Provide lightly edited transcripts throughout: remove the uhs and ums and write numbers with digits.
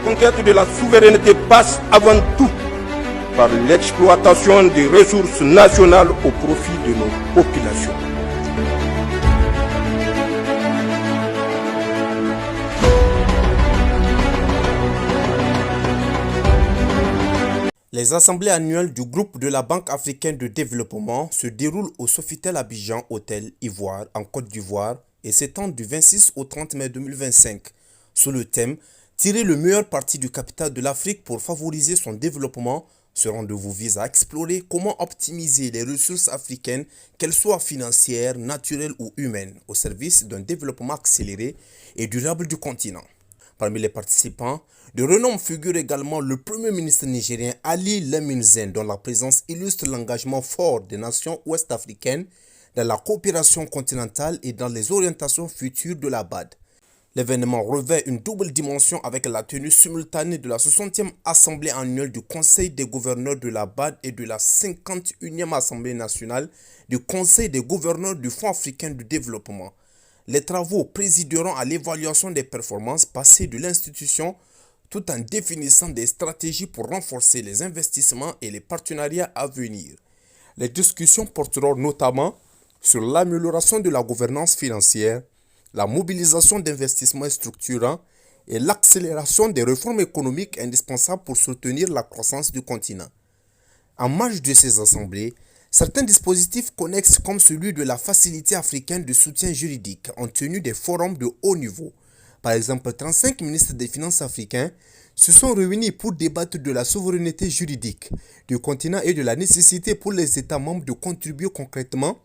conquête de la souveraineté passe avant tout par l'exploitation des ressources nationales au profit de nos populations. Les assemblées annuelles du groupe de la Banque africaine de développement se déroulent au Sofitel Abidjan Hôtel Ivoire en Côte d'Ivoire et s'étendent du 26 au 30 mai 2025 sous le thème « Tirer le meilleur parti du capital de l'Afrique pour favoriser son développement ». Ce rendez-vous vise à explorer comment optimiser les ressources africaines, qu'elles soient financières, naturelles ou humaines, au service d'un développement accéléré et durable du continent. Parmi les participants, de renom figure également le Premier ministre nigérien Ali Lamine Zen, dont la présence illustre l'engagement fort des nations ouest-africaines dans la coopération continentale et dans les orientations futures de la BAD. L'événement revêt une double dimension avec la tenue simultanée de la 60e Assemblée annuelle du Conseil des gouverneurs de la BAD et de la 51e Assemblée nationale du Conseil des gouverneurs du Fonds africain de développement. Les travaux présideront à l'évaluation des performances passées de l'institution tout en définissant des stratégies pour renforcer les investissements et les partenariats à venir. Les discussions porteront notamment sur l'amélioration de la gouvernance financière, la mobilisation d'investissements structurants et l'accélération des réformes économiques indispensables pour soutenir la croissance du continent. En marge de ces assemblées, certains dispositifs connexes comme celui de la Facilité africaine de soutien juridique ont tenu des forums de haut niveau. Par exemple, 35 ministres des Finances africains se sont réunis pour débattre de la souveraineté juridique du continent et de la nécessité pour les États membres de contribuer concrètement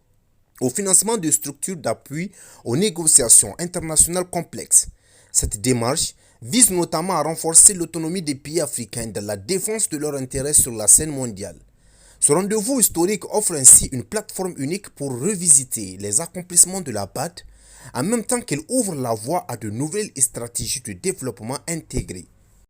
au financement de structures d'appui aux négociations internationales complexes. Cette démarche vise notamment à renforcer l'autonomie des pays africains dans la défense de leurs intérêts sur la scène mondiale. Ce rendez-vous historique offre ainsi une plateforme unique pour revisiter les accomplissements de la BAD, en même temps qu'elle ouvre la voie à de nouvelles stratégies de développement intégrées.